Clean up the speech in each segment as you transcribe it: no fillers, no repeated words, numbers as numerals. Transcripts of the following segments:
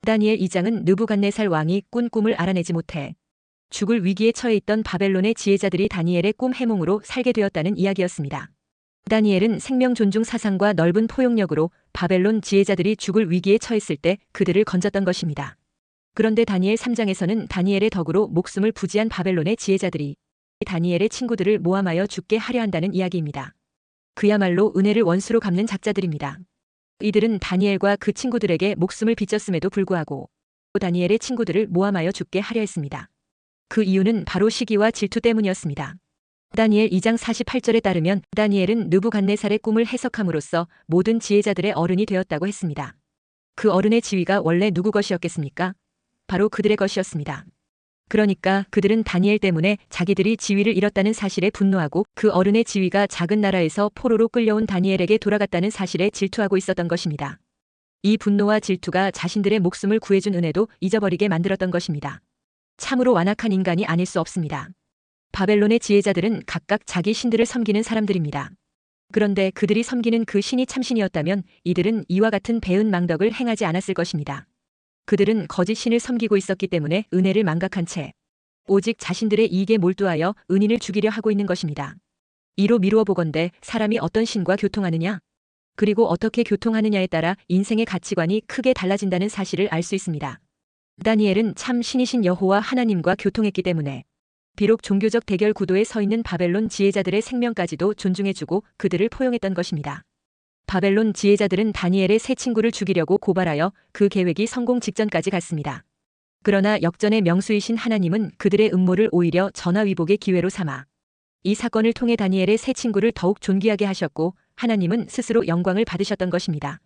다니엘 2장은 느부갓네살 왕이 꾼 꿈을 알아내지 못해 죽을 위기에 처해 있던 바벨론의 지혜자들이 다니엘의 꿈 해몽으로 살게 되었다는 이야기였습니다. 다니엘은 생명 존중 사상과 넓은 포용력으로 바벨론 지혜자들이 죽을 위기에 처했을 때 그들을 건졌던 것입니다. 그런데 다니엘 3장에서는 다니엘의 덕으로 목숨을 부지한 바벨론의 지혜자들이 다니엘의 친구들을 모함하여 죽게 하려 한다는 이야기입니다. 그야말로 은혜를 원수로 갚는 작자들입니다. 이들은 다니엘과 그 친구들에게 목숨을 비쳤음에도 불구하고 다니엘의 친구들을 모함하여 죽게 하려 했습니다. 그 이유는 바로 시기와 질투 때문이었습니다. 다니엘 2장 48절에 따르면 다니엘은 느부갓네살의 꿈을 해석함으로써 모든 지혜자들의 어른이 되었다고 했습니다. 그 어른의 지위가 원래 누구 것이었겠습니까? 바로 그들의 것이었습니다. 그러니까 그들은 다니엘 때문에 자기들이 지위를 잃었다는 사실에 분노하고 그 어른의 지위가 작은 나라에서 포로로 끌려온 다니엘에게 돌아갔다는 사실에 질투하고 있었던 것입니다. 이 분노와 질투가 자신들의 목숨을 구해준 은혜도 잊어버리게 만들었던 것입니다. 참으로 완악한 인간이 아닐 수 없습니다. 바벨론의 지혜자들은 각각 자기 신들을 섬기는 사람들입니다. 그런데 그들이 섬기는 그 신이 참신이었다면 이들은 이와 같은 배은 망덕을 행하지 않았을 것입니다. 그들은 거짓 신을 섬기고 있었기 때문에 은혜를 망각한 채 오직 자신들의 이익에 몰두하여 은인을 죽이려 하고 있는 것입니다. 이로 미루어 보건대 사람이 어떤 신과 교통하느냐, 그리고 어떻게 교통하느냐에 따라 인생의 가치관이 크게 달라진다는 사실을 알 수 있습니다. 다니엘은 참 신이신 여호와 하나님과 교통했기 때문에 비록 종교적 대결 구도에 서 있는 바벨론 지혜자들의 생명까지도 존중해주고 그들을 포용했던 것입니다. 바벨론 지혜자들은 다니엘의 세 친구를 죽이려고 고발하여 그 계획이 성공 직전까지 갔습니다. 그러나 역전의 명수이신 하나님은 그들의 음모를 오히려 전화위복의 기회로 삼아 이 사건을 통해 다니엘의 세 친구를 더욱 존귀하게 하셨고 하나님은 스스로 영광을 받으셨던 것입니다.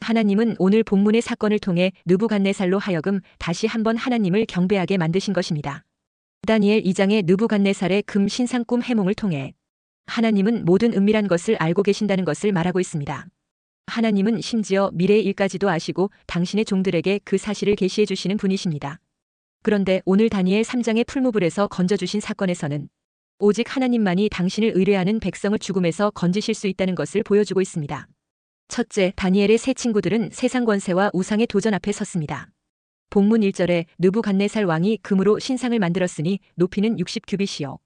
하나님은 오늘 본문의 사건을 통해 느부갓네살로 하여금 다시 한번 하나님을 경배하게 만드신 것입니다. 다니엘 2장의 느부갓네살의 금 신상 꿈 해몽을 통해 하나님은 모든 은밀한 것을 알고 계신다는 것을 말하고 있습니다. 하나님은 심지어 미래의 일까지도 아시고 당신의 종들에게 그 사실을 계시해 주시는 분이십니다. 그런데 오늘 다니엘 3장의 풀무불에서 건져주신 사건에서는 오직 하나님만이 당신을 의뢰하는 백성을 죽음에서 건지실 수 있다는 것을 보여주고 있습니다. 첫째, 다니엘의 세 친구들은 세상 권세와 우상의 도전 앞에 섰습니다. 본문 1절에 느부갓네살 왕이 금으로 신상을 만들었으니 높이는 60규빗이요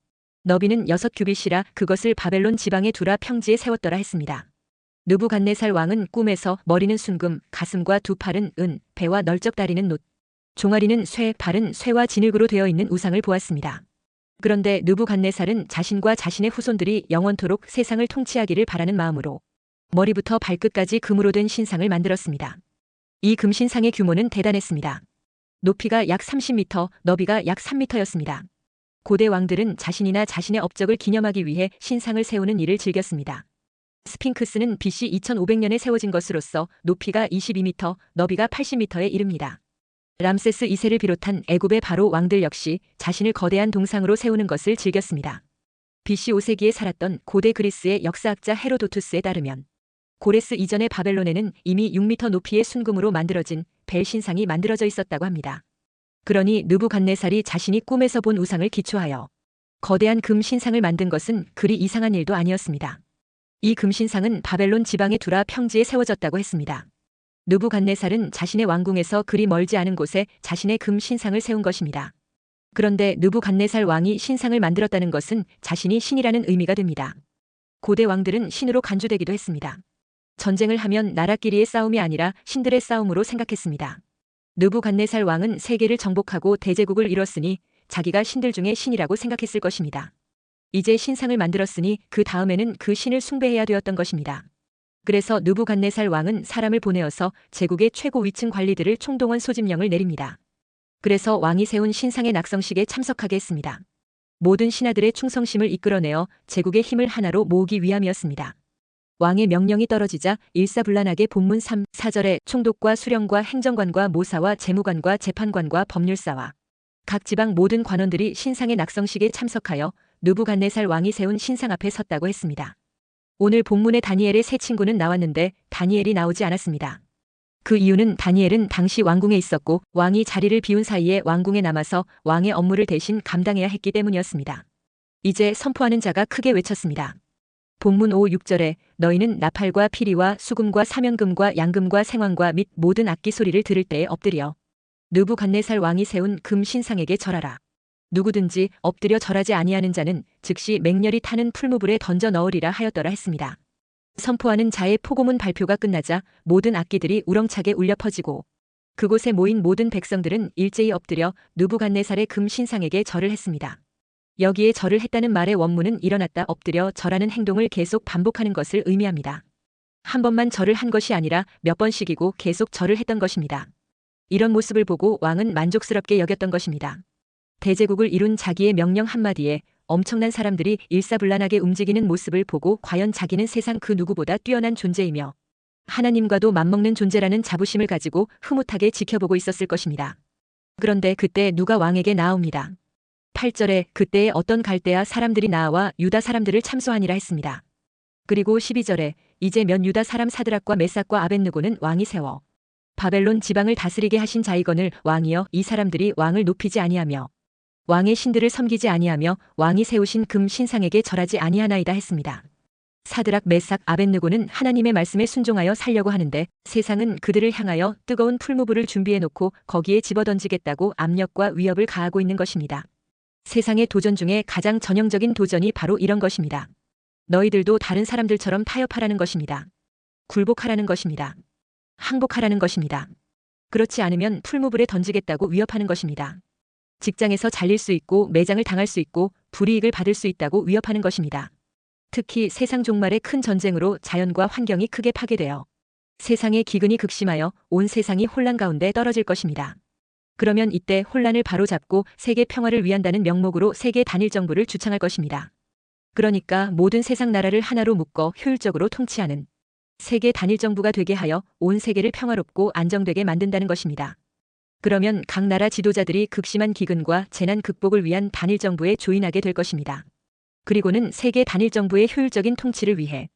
너비는 6규빗이라 그것을 바벨론 지방에 두라 평지에 세웠더라 했습니다. 느부갓네살 왕은 꿈에서 머리는 순금, 가슴과 두 팔은 은, 배와 널쩍 다리는 놋, 종아리는 쇠, 발은 쇠와 진흙으로 되어 있는 우상을 보았습니다. 그런데 느부갓네살은 자신과 자신의 후손들이 영원토록 세상을 통치하기를 바라는 마음으로 머리부터 발끝까지 금으로 된 신상을 만들었습니다. 이 금신상의 규모는 대단했습니다. 높이가 약 30m, 너비가 약 3m였습니다. 고대 왕들은 자신이나 자신의 업적을 기념하기 위해 신상을 세우는 일을 즐겼습니다. 스핑크스는 BC 2500년에 세워진 것으로서 높이가 22m, 너비가 80m에 이릅니다. 람세스 2세를 비롯한 애굽의 바로 왕들 역시 자신을 거대한 동상으로 세우는 것을 즐겼습니다. BC 5세기에 살았던 고대 그리스의 역사학자 헤로도투스에 따르면 고레스 이전의 바벨론에는 이미 6m 높이의 순금으로 만들어진 벨 신상이 만들어져 있었다고 합니다. 그러니 느부갓네살이 자신이 꿈에서 본 우상을 기초하여 거대한 금 신상을 만든 것은 그리 이상한 일도 아니었습니다. 이 금신상은 바벨론 지방에 두라 평지에 세워졌다고 했습니다. 느부갓네살은 자신의 왕궁에서 그리 멀지 않은 곳에 자신의 금 신상을 세운 것입니다. 그런데 느부갓네살 왕이 신상을 만들었다는 것은 자신이 신이라는 의미가 됩니다. 고대 왕들은 신으로 간주되기도 했습니다. 전쟁을 하면 나라끼리의 싸움이 아니라 신들의 싸움으로 생각했습니다. 느부갓네살 왕은 세계를 정복하고 대제국을 이뤘으니 자기가 신들 중에 신이라고 생각했을 것입니다. 이제 신상을 만들었으니 그 다음에는 그 신을 숭배해야 되었던 것입니다. 그래서 느부갓네살 왕은 사람을 보내어서 제국의 최고 위층 관리들을 총동원 소집령을 내립니다. 그래서 왕이 세운 신상의 낙성식에 참석하게 했습니다. 모든 신하들의 충성심을 이끌어내어 제국의 힘을 하나로 모으기 위함이었습니다. 왕의 명령이 떨어지자 일사불란하게 본문 3, 4절에 총독과 수령과 행정관과 모사와 재무관과 재판관과 법률사와 각 지방 모든 관원들이 신상의 낙성식에 참석하여 느부갓네살 왕이 세운 신상 앞에 섰다고 했습니다. 오늘 본문의 다니엘의 세 친구는 나왔는데 다니엘이 나오지 않았습니다. 그 이유는 다니엘은 당시 왕궁에 있었고 왕이 자리를 비운 사이에 왕궁에 남아서 왕의 업무를 대신 감당해야 했기 때문이었습니다. 이제 선포하는 자가 크게 외쳤습니다. 본문 5, 6절에 너희는 나팔과 피리와 수금과 사면금과 양금과 생황과 및 모든 악기 소리를 들을 때에 엎드려 느부갓네살 왕이 세운 금 신상에게 절하라. 누구든지 엎드려 절하지 아니하는 자는 즉시 맹렬히 타는 풀무불에 던져 넣으리라 하였더라 했습니다. 선포하는 자의 포고문 발표가 끝나자 모든 악기들이 우렁차게 울려 퍼지고 그곳에 모인 모든 백성들은 일제히 엎드려 느부갓네살의 금 신상에게 절을 했습니다. 여기에 절을 했다는 말의 원문은 일어났다 엎드려 절하는 행동을 계속 반복하는 것을 의미합니다. 한 번만 절을 한 것이 아니라 몇 번씩이고 계속 절을 했던 것입니다. 이런 모습을 보고 왕은 만족스럽게 여겼던 것입니다. 대제국을 이룬 자기의 명령 한마디에 엄청난 사람들이 일사불란하게 움직이는 모습을 보고 과연 자기는 세상 그 누구보다 뛰어난 존재이며 하나님과도 맞먹는 존재라는 자부심을 가지고 흐뭇하게 지켜보고 있었을 것입니다. 그런데 그때 누가 왕에게 나옵니다. 8절에 그때에 어떤 갈대아 사람들이 나와 유다 사람들을 참소하니라 했습니다. 그리고 12절에 이제 면 유다 사람 사드락과 메삭과 아벳느고는 왕이 세워 바벨론 지방을 다스리게 하신 자이거늘 왕이여 이 사람들이 왕을 높이지 아니하며 왕의 신들을 섬기지 아니하며 왕이 세우신 금 신상에게 절하지 아니하나이다 했습니다. 사드락 메삭 아벳느고는 하나님의 말씀에 순종하여 살려고 하는데 세상은 그들을 향하여 뜨거운 풀무불을 준비해 놓고 거기에 집어던지겠다고 압력과 위협을 가하고 있는 것입니다. 세상의 도전 중에 가장 전형적인 도전이 바로 이런 것입니다. 너희들도 다른 사람들처럼 타협하라는 것입니다. 굴복하라는 것입니다. 항복하라는 것입니다. 그렇지 않으면 풀무불에 던지겠다고 위협하는 것입니다. 직장에서 잘릴 수 있고 매장을 당할 수 있고 불이익을 받을 수 있다고 위협하는 것입니다. 특히 세상 종말의 큰 전쟁으로 자연과 환경이 크게 파괴되어 세상의 기근이 극심하여 온 세상이 혼란 가운데 떨어질 것입니다. 그러면 이때 혼란을 바로잡고 세계 평화를 위한다는 명목으로 세계 단일 정부를 주창할 것입니다. 그러니까 모든 세상 나라를 하나로 묶어 효율적으로 통치하는 세계 단일 정부가 되게 하여 온 세계를 평화롭고 안정되게 만든다는 것입니다. 그러면 각 나라 지도자들이 극심한 기근과 재난 극복을 위한 단일 정부에 조인하게 될 것입니다. 그리고는 세계 단일 정부의 효율적인 통치를 위해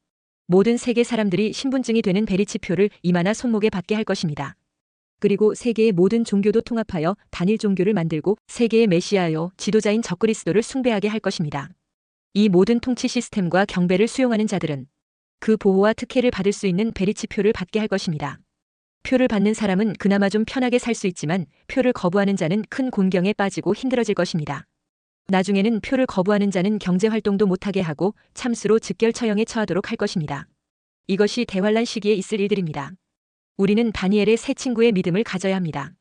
모든 세계 사람들이 신분증이 되는 베리치표를 이마나 손목에 받게 할 것입니다. 그리고 세계의 모든 종교도 통합하여 단일 종교를 만들고 세계의 메시아요 지도자인 적그리스도를 숭배하게 할 것입니다. 이 모든 통치 시스템과 경배를 수용하는 자들은 그 보호와 특혜를 받을 수 있는 베리치표를 받게 할 것입니다. 표를 받는 사람은 그나마 좀 편하게 살 수 있지만 표를 거부하는 자는 큰 곤경에 빠지고 힘들어질 것입니다. 나중에는 표를 거부하는 자는 경제활동도 못하게 하고 참수로 즉결 처형에 처하도록 할 것입니다. 이것이 대환란 시기에 있을 일들입니다. 우리는 다니엘의 세 친구의 믿음을 가져야 합니다.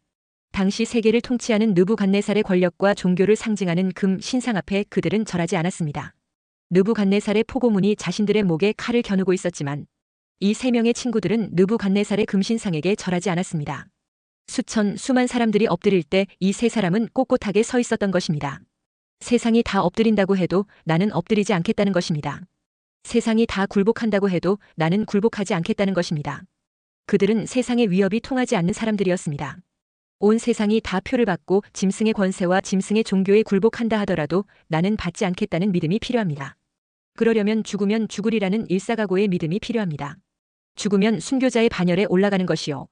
당시 세계를 통치하는 느부갓네살의 권력과 종교를 상징하는 금 신상 앞에 그들은 절하지 않았습니다. 느부갓네살의 포고문이 자신들의 목에 칼을 겨누고 있었지만 이 세 명의 친구들은 느부갓네살의 금신상에게 절하지 않았습니다. 수만 사람들이 엎드릴 때 이 세 사람은 꼿꼿하게 서 있었던 것입니다. 세상이 다 엎드린다고 해도 나는 엎드리지 않겠다는 것입니다. 세상이 다 굴복한다고 해도 나는 굴복하지 않겠다는 것입니다. 그들은 세상의 위협이 통하지 않는 사람들이었습니다. 온 세상이 다 표를 받고 짐승의 권세와 짐승의 종교에 굴복한다 하더라도 나는 받지 않겠다는 믿음이 필요합니다. 그러려면 죽으면 죽으리라는 일사각오의 믿음이 필요합니다. 죽으면 순교자의 반열에 올라가는 것이요.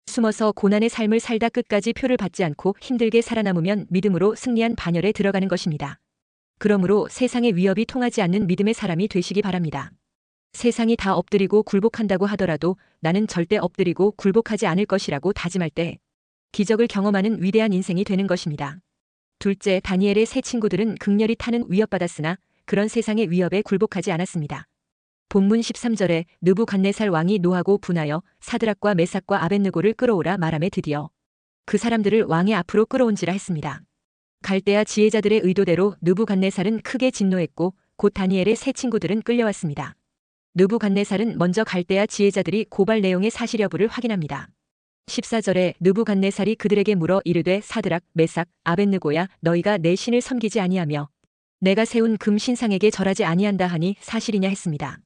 숨어서 고난의 삶을 살다 끝까지 표를 받지 않고 힘들게 살아남으면 믿음으로 승리한 반열에 들어가는 것입니다. 그러므로 세상의 위협이 통하지 않는 믿음의 사람이 되시기 바랍니다. 세상이 다 엎드리고 굴복한다고 하더라도 나는 절대 엎드리고 굴복하지 않을 것이라고 다짐할 때 기적을 경험하는 위대한 인생이 되는 것입니다. 둘째, 다니엘의 세 친구들은 극렬히 타는 위협받았으나 그런 세상의 위협에 굴복하지 않았습니다. 본문 13절에 느부갓네살 왕이 노하고 분하여 사드락과 메삭과 아벳느고를 끌어오라 말하매 드디어 그 사람들을 왕의 앞으로 끌어온지라 했습니다. 갈대아 지혜자들의 의도대로 느부갓네살은 크게 진노했고 곧 다니엘의 세 친구들은 끌려왔습니다. 느부갓네살은 먼저 갈대아 지혜자들이 고발 내용의 사실 여부를 확인합니다. 14절에 느부갓네살이 그들에게 물어 이르되 사드락, 메삭, 아벳느고야 너희가 내 신을 섬기지 아니하며 내가 세운 금 신상에게 절하지 아니한다 하니 사실이냐 했습니다.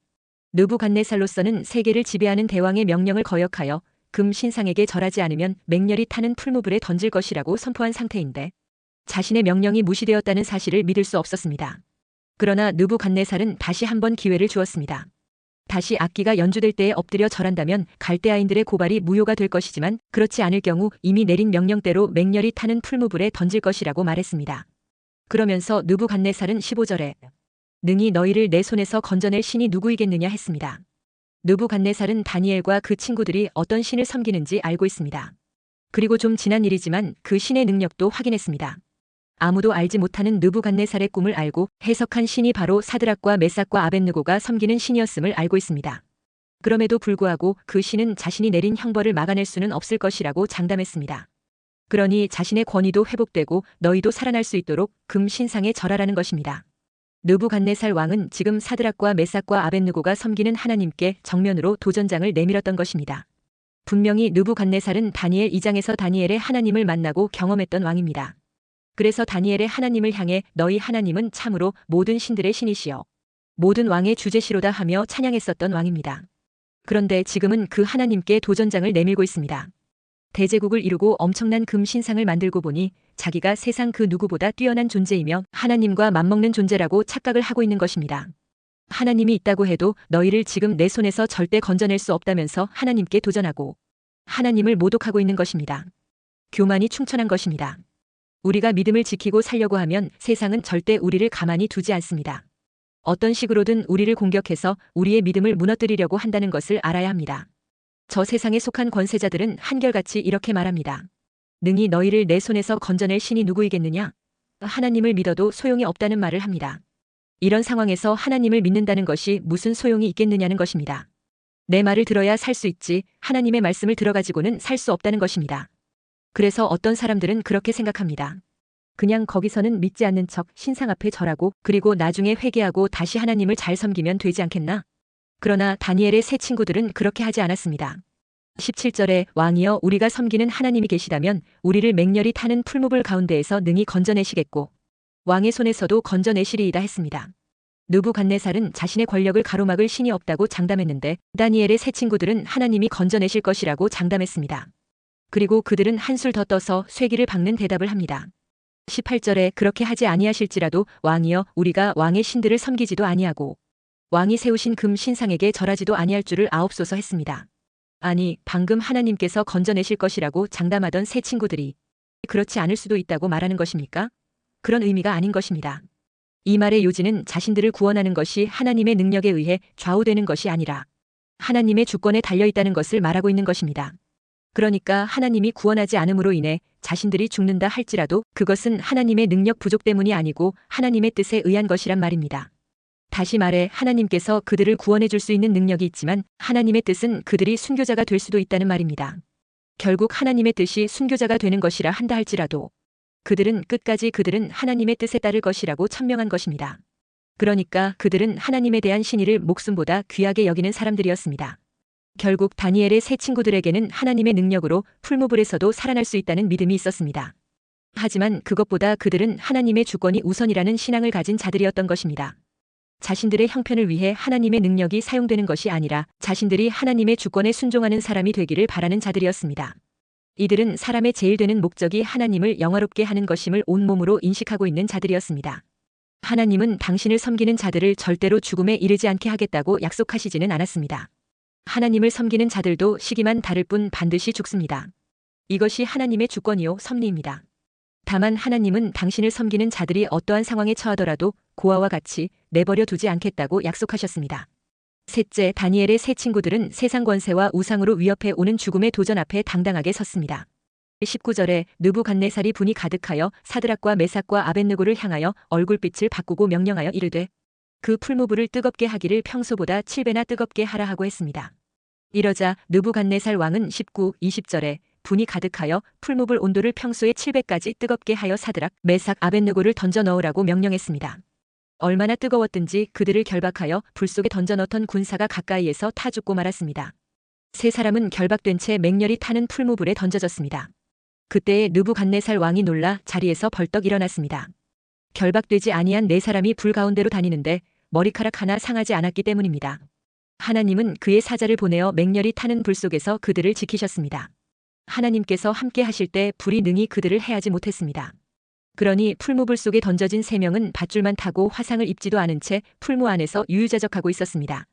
느부갓네살로서는 세계를 지배하는 대왕의 명령을 거역하여 금 신상에게 절하지 않으면 맹렬히 타는 풀무불에 던질 것이라고 선포한 상태인데 자신의 명령이 무시되었다는 사실을 믿을 수 없었습니다. 그러나 느부갓네살은 다시 한번 기회를 주었습니다. 다시 악기가 연주될 때에 엎드려 절한다면 갈대아인들의 고발이 무효가 될 것이지만 그렇지 않을 경우 이미 내린 명령대로 맹렬히 타는 풀무불에 던질 것이라고 말했습니다. 그러면서 느부갓네살은 15절에 능히 너희를 내 손에서 건져낼 신이 누구이겠느냐 했습니다. 느부갓네살은 다니엘과 그 친구들이 어떤 신을 섬기는지 알고 있습니다. 그리고 좀 지난 일이지만 그 신의 능력도 확인했습니다. 아무도 알지 못하는 느부갓네살의 꿈을 알고 해석한 신이 바로 사드락과 메삭과 아벳느고가 섬기는 신이었음을 알고 있습니다. 그럼에도 불구하고 그 신은 자신이 내린 형벌을 막아낼 수는 없을 것이라고 장담했습니다. 그러니 자신의 권위도 회복되고 너희도 살아날 수 있도록 금 신상에 절하라는 것입니다. 느부갓네살 왕은 지금 사드락과 메삭과 아벳느고가 섬기는 하나님께 정면으로 도전장을 내밀었던 것입니다. 분명히 느부갓네살은 다니엘 2장에서 다니엘의 하나님을 만나고 경험했던 왕입니다. 그래서 다니엘의 하나님을 향해 너희 하나님은 참으로 모든 신들의 신이시여 모든 왕의 주제시로다 하며 찬양했었던 왕입니다. 그런데 지금은 그 하나님께 도전장을 내밀고 있습니다. 대제국을 이루고 엄청난 금 신상을 만들고 보니 자기가 세상 그 누구보다 뛰어난 존재이며 하나님과 맞먹는 존재라고 착각을 하고 있는 것입니다. 하나님이 있다고 해도 너희를 지금 내 손에서 절대 건져낼 수 없다면서 하나님께 도전하고 하나님을 모독하고 있는 것입니다. 교만이 충천한 것입니다. 우리가 믿음을 지키고 살려고 하면 세상은 절대 우리를 가만히 두지 않습니다. 어떤 식으로든 우리를 공격해서 우리의 믿음을 무너뜨리려고 한다는 것을 알아야 합니다. 저 세상에 속한 권세자들은 한결같이 이렇게 말합니다. 능히 너희를 내 손에서 건져낼 신이 누구이겠느냐? 하나님을 믿어도 소용이 없다는 말을 합니다. 이런 상황에서 하나님을 믿는다는 것이 무슨 소용이 있겠느냐는 것입니다. 내 말을 들어야 살 수 있지 하나님의 말씀을 들어가지고는 살 수 없다는 것입니다. 그래서 어떤 사람들은 그렇게 생각합니다. 그냥 거기서는 믿지 않는 척 신상 앞에 절하고 그리고 나중에 회개하고 다시 하나님을 잘 섬기면 되지 않겠나? 그러나 다니엘의 세 친구들은 그렇게 하지 않았습니다. 17절에 왕이여 우리가 섬기는 하나님이 계시다면 우리를 맹렬히 타는 풀무불 가운데에서 능히 건져내시겠고 왕의 손에서도 건져내시리이다 했습니다. 느부갓네살은 자신의 권력을 가로막을 신이 없다고 장담했는데 다니엘의 세 친구들은 하나님이 건져내실 것이라고 장담했습니다. 그리고 그들은 한술 더 떠서 쇠기를 박는 대답을 합니다. 18절에 그렇게 하지 아니하실지라도 왕이여 우리가 왕의 신들을 섬기지도 아니하고 왕이 세우신 금 신상에게 절하지도 아니할 줄을 아옵소서 했습니다. 아니 방금 하나님께서 건져내실 것이라고 장담하던 세 친구들이 그렇지 않을 수도 있다고 말하는 것입니까? 그런 의미가 아닌 것입니다. 이 말의 요지는 자신들을 구원하는 것이 하나님의 능력에 의해 좌우되는 것이 아니라 하나님의 주권에 달려있다는 것을 말하고 있는 것입니다. 그러니까 하나님이 구원하지 않음으로 인해 자신들이 죽는다 할지라도 그것은 하나님의 능력 부족 때문이 아니고 하나님의 뜻에 의한 것이란 말입니다. 다시 말해 하나님께서 그들을 구원해 줄 수 있는 능력이 있지만 하나님의 뜻은 그들이 순교자가 될 수도 있다는 말입니다. 결국 하나님의 뜻이 순교자가 되는 것이라 한다 할지라도 그들은 끝까지 그들은 하나님의 뜻에 따를 것이라고 천명한 것입니다. 그러니까 그들은 하나님에 대한 신의를 목숨보다 귀하게 여기는 사람들이었습니다. 결국 다니엘의 세 친구들에게는 하나님의 능력으로 풀무불에서도 살아날 수 있다는 믿음이 있었습니다. 하지만 그것보다 그들은 하나님의 주권이 우선이라는 신앙을 가진 자들이었던 것입니다. 자신들의 형편을 위해 하나님의 능력이 사용되는 것이 아니라 자신들이 하나님의 주권에 순종하는 사람이 되기를 바라는 자들이었습니다. 이들은 사람의 제일 되는 목적이 하나님을 영화롭게 하는 것임을 온몸으로 인식하고 있는 자들이었습니다. 하나님은 당신을 섬기는 자들을 절대로 죽음에 이르지 않게 하겠다고 약속하시지는 않았습니다. 하나님을 섬기는 자들도 시기만 다를 뿐 반드시 죽습니다. 이것이 하나님의 주권이요 섭리입니다. 다만 하나님은 당신을 섬기는 자들이 어떠한 상황에 처하더라도 고아와 같이 내버려 두지 않겠다고 약속하셨습니다. 셋째, 다니엘의 세 친구들은 세상 권세와 우상으로 위협해 오는 죽음의 도전 앞에 당당하게 섰습니다. 19절에 느부갓네살이 분이 가득하여 사드락과 메삭과 아벳느고를 향하여 얼굴빛을 바꾸고 명령하여 이르되 그 풀무불을 뜨겁게 하기를 평소보다 7배나 뜨겁게 하라 하고 했습니다. 이러자 느부갓네살 왕은 19, 20절에 분이 가득하여 풀무불 온도를 평소의 7배까지 뜨겁게 하여 사드락, 메삭, 아벳느고를 던져 넣으라고 명령했습니다. 얼마나 뜨거웠든지 그들을 결박하여 불 속에 던져 넣던 군사가 가까이에서 타 죽고 말았습니다. 세 사람은 결박된 채 맹렬히 타는 풀무불에 던져졌습니다. 그때에 느부갓네살 왕이 놀라 자리에서 벌떡 일어났습니다. 결박되지 아니한 네 사람이 불 가운데로 다니는데 머리카락 하나 상하지 않았기 때문입니다. 하나님은 그의 사자를 보내어 맹렬히 타는 불 속에서 그들을 지키셨습니다. 하나님께서 함께 하실 때 불이 능히 그들을 해하지 못했습니다. 그러니 풀무불 속에 던져진 세 명은 밧줄만 타고 화상을 입지도 않은 채 풀무 안에서 유유자적하고 있었습니다.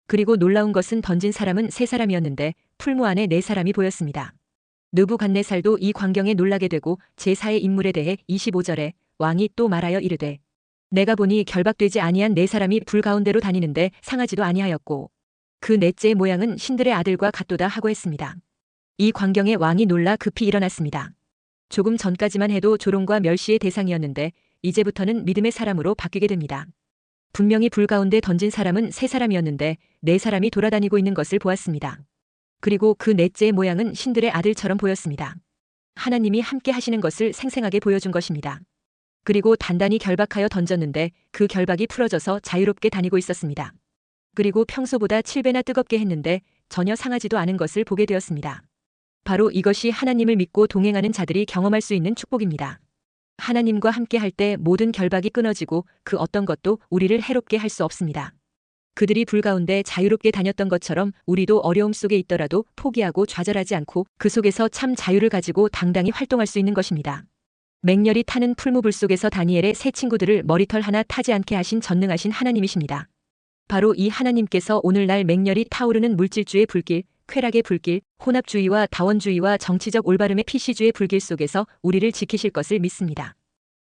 그리고 놀라운 것은 던진 사람은 세 사람이었는데 풀무 안에 네 사람이 보였습니다. 느부갓네살도 이 광경에 놀라게 되고 제4의 인물에 대해 25절에 왕이 또 말하여 이르되 내가 보니 결박되지 아니한 네 사람이 불 가운데로 다니는데 상하지도 아니하였고 그 넷째의 모양은 신들의 아들과 같도다 하고 했습니다. 이 광경에 왕이 놀라 급히 일어났습니다. 조금 전까지만 해도 조롱과 멸시의 대상이었는데 이제부터는 믿음의 사람으로 바뀌게 됩니다. 분명히 불 가운데 던진 사람은 세 사람이었는데 네 사람이 돌아다니고 있는 것을 보았습니다. 그리고 그 넷째의 모양은 신들의 아들처럼 보였습니다. 하나님이 함께 하시는 것을 생생하게 보여준 것입니다. 그리고 단단히 결박하여 던졌는데 그 결박이 풀어져서 자유롭게 다니고 있었습니다. 그리고 평소보다 7배나 뜨겁게 했는데 전혀 상하지도 않은 것을 보게 되었습니다. 바로 이것이 하나님을 믿고 동행하는 자들이 경험할 수 있는 축복입니다. 하나님과 함께 할 때 모든 결박이 끊어지고 그 어떤 것도 우리를 해롭게 할 수 없습니다. 그들이 불 가운데 자유롭게 다녔던 것처럼 우리도 어려움 속에 있더라도 포기하고 좌절하지 않고 그 속에서 참 자유를 가지고 당당히 활동할 수 있는 것입니다. 맹렬히 타는 풀무불 속에서 다니엘의 세 친구들을 머리털 하나 타지 않게 하신 전능하신 하나님이십니다. 바로 이 하나님께서 오늘날 맹렬히 타오르는 물질주의 불길, 쾌락의 불길, 혼합주의와 다원주의와 정치적 올바름의 PC주의 불길 속에서 우리를 지키실 것을 믿습니다.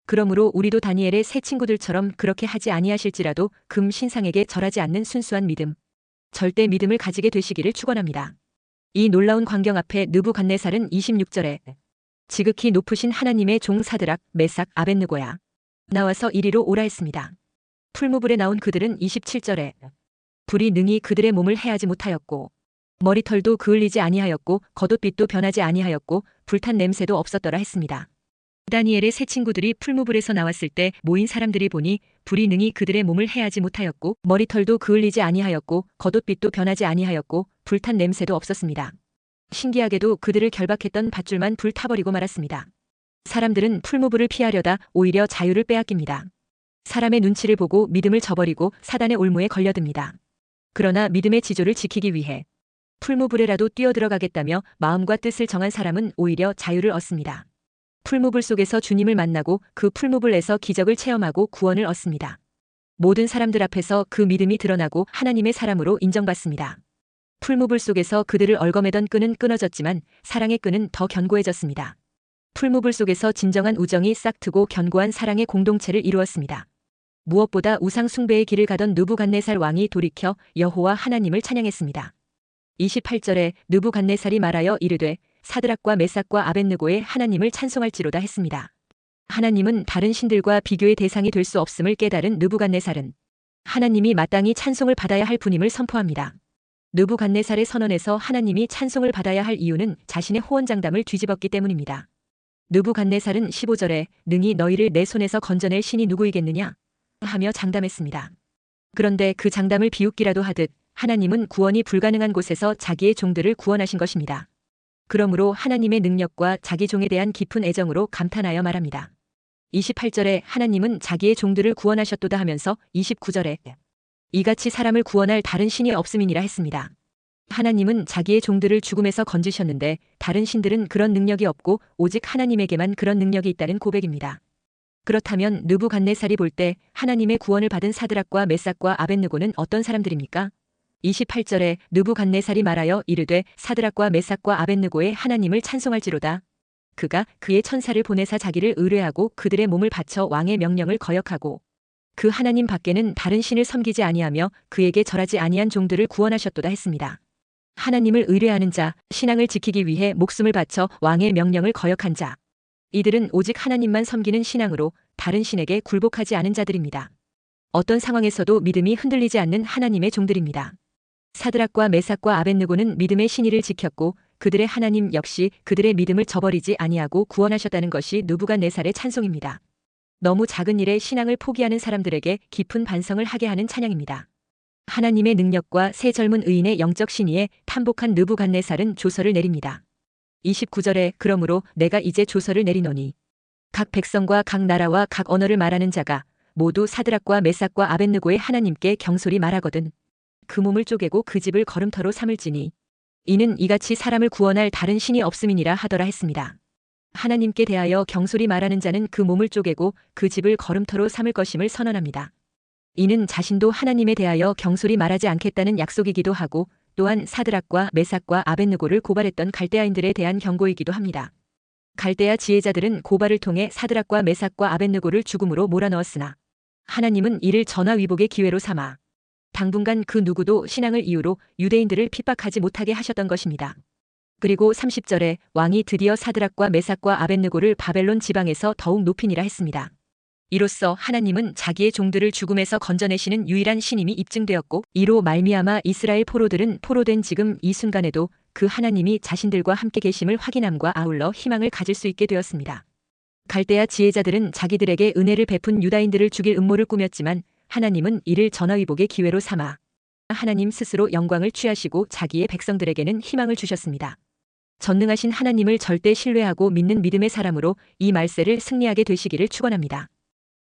그러므로 우리도 다니엘의 세 친구들처럼 그렇게 하지 아니하실지라도 금 신상에게 절하지 않는 순수한 믿음, 절대 믿음을 가지게 되시기를 축원합니다. 이 놀라운 광경 앞에 느부갓네살은 26절에 지극히 높으신 하나님의 종 사드락, 메삭, 아벳느고야 나와서 이리로 오라 했습니다. 풀무불에 나온 그들은 27절에 불이 능히 그들의 몸을 해하지 못하였고 머리털도 그을리지 아니하였고 겉옷빛도 변하지 아니하였고 불탄 냄새도 없었더라 했습니다. 다니엘의 세 친구들이 풀무불에서 나왔을 때 모인 사람들이 보니 불이 능히 그들의 몸을 해하지 못하였고 머리털도 그을리지 아니하였고 겉옷빛도 변하지 아니하였고 불탄 냄새도 없었습니다. 신기하게도 그들을 결박했던 밧줄만 불타버리고 말았습니다. 사람들은 풀무불을 피하려다 오히려 자유를 빼앗깁니다. 사람의 눈치를 보고 믿음을 저버리고 사단의 올무에 걸려듭니다. 그러나 믿음의 지조를 지키기 위해 풀무불에라도 뛰어들어가겠다며 마음과 뜻을 정한 사람은 오히려 자유를 얻습니다. 풀무불 속에서 주님을 만나고 그 풀무불에서 기적을 체험하고 구원을 얻습니다. 모든 사람들 앞에서 그 믿음이 드러나고 하나님의 사람으로 인정받습니다. 풀무불 속에서 그들을 얽어매던 끈은 끊어졌지만 사랑의 끈은 더 견고해졌습니다. 풀무불 속에서 진정한 우정이 싹트고 견고한 사랑의 공동체를 이루었습니다. 무엇보다 우상 숭배의 길을 가던 느부갓네살 왕이 돌이켜 여호와 하나님을 찬양했습니다. 28절에 느부갓네살이 말하여 이르되 사드락과 메삭과 아벳느고의 하나님을 찬송할지로다 했습니다. 하나님은 다른 신들과 비교의 대상이 될 수 없음을 깨달은 느부갓네살은 하나님이 마땅히 찬송을 받아야 할 분임을 선포합니다. 느부갓네살의 선언에서 하나님이 찬송을 받아야 할 이유는 자신의 호언장담을 뒤집었기 때문입니다. 느부갓네살은 15절에 능히 너희를 내 손에서 건져낼 신이 누구이겠느냐 하며 장담했습니다. 그런데 그 장담을 비웃기라도 하듯 하나님은 구원이 불가능한 곳에서 자기의 종들을 구원하신 것입니다. 그러므로 하나님의 능력과 자기 종에 대한 깊은 애정으로 감탄하여 말합니다. 28절에 하나님은 자기의 종들을 구원하셨도다 하면서 29절에 이같이 사람을 구원할 다른 신이 없음이니라 했습니다. 하나님은 자기의 종들을 죽음에서 건지셨는데 다른 신들은 그런 능력이 없고 오직 하나님에게만 그런 능력이 있다는 고백입니다. 그렇다면 느부갓네살이 볼 때 하나님의 구원을 받은 사드락과 메삭과 아벳느고는 어떤 사람들입니까? 28절에 느부갓네살이 말하여 이르되 사드락과 메삭과 아벳느고의 하나님을 찬송할지로다. 그가 그의 천사를 보내사 자기를 의뢰하고 그들의 몸을 바쳐 왕의 명령을 거역하고 그 하나님 밖에는 다른 신을 섬기지 아니하며 그에게 절하지 아니한 종들을 구원하셨도다 했습니다. 하나님을 의뢰하는 자, 신앙을 지키기 위해 목숨을 바쳐 왕의 명령을 거역한 자. 이들은 오직 하나님만 섬기는 신앙으로 다른 신에게 굴복하지 않은 자들입니다. 어떤 상황에서도 믿음이 흔들리지 않는 하나님의 종들입니다. 사드락과 메삭과 아벳느고는 믿음의 신의를 지켰고 그들의 하나님 역시 그들의 믿음을 저버리지 아니하고 구원하셨다는 것이 느부갓네살의 찬송입니다. 너무 작은 일에 신앙을 포기하는 사람들에게 깊은 반성을 하게 하는 찬양입니다. 하나님의 능력과 새 젊은 의인의 영적 신의에 탐복한 느부갓네살은 조서를 내립니다. 29절에 그러므로 내가 이제 조서를 내리노니 각 백성과 각 나라와 각 언어를 말하는 자가 모두 사드락과 메삭과 아벳느고의 하나님께 경솔히 말하거든 그 몸을 쪼개고 그 집을 걸음터로 삼을지니 이는 이같이 사람을 구원할 다른 신이 없음이니라 하더라 했습니다. 하나님께 대하여 경솔히 말하는 자는 그 몸을 쪼개고 그 집을 걸음터로 삼을 것임을 선언합니다. 이는 자신도 하나님에 대하여 경솔히 말하지 않겠다는 약속이기도 하고 또한 사드락과 메삭과 아벳느고를 고발했던 갈대아인들에 대한 경고이기도 합니다. 갈대아 지혜자들은 고발을 통해 사드락과 메삭과 아벳느고를 죽음으로 몰아넣었으나 하나님은 이를 전화위복의 기회로 삼아 당분간 그 누구도 신앙을 이유로 유대인들을 핍박하지 못하게 하셨던 것입니다. 그리고 30절에 왕이 드디어 사드락과 메삭과 아벳느고를 바벨론 지방에서 더욱 높이니라 했습니다. 이로써 하나님은 자기의 종들을 죽음에서 건져내시는 유일한 신임이 입증되었고, 이로 말미암아 이스라엘 포로들은 포로된 지금 이 순간에도 그 하나님이 자신들과 함께 계심을 확인함과 아울러 희망을 가질 수 있게 되었습니다. 갈대아 지혜자들은 자기들에게 은혜를 베푼 유다인들을 죽일 음모를 꾸몄지만 하나님은 이를 전화위복의 기회로 삼아 하나님 스스로 영광을 취하시고 자기의 백성들에게는 희망을 주셨습니다. 전능하신 하나님을 절대 신뢰하고 믿는 믿음의 사람으로 이 말세를 승리하게 되시기를 축원합니다.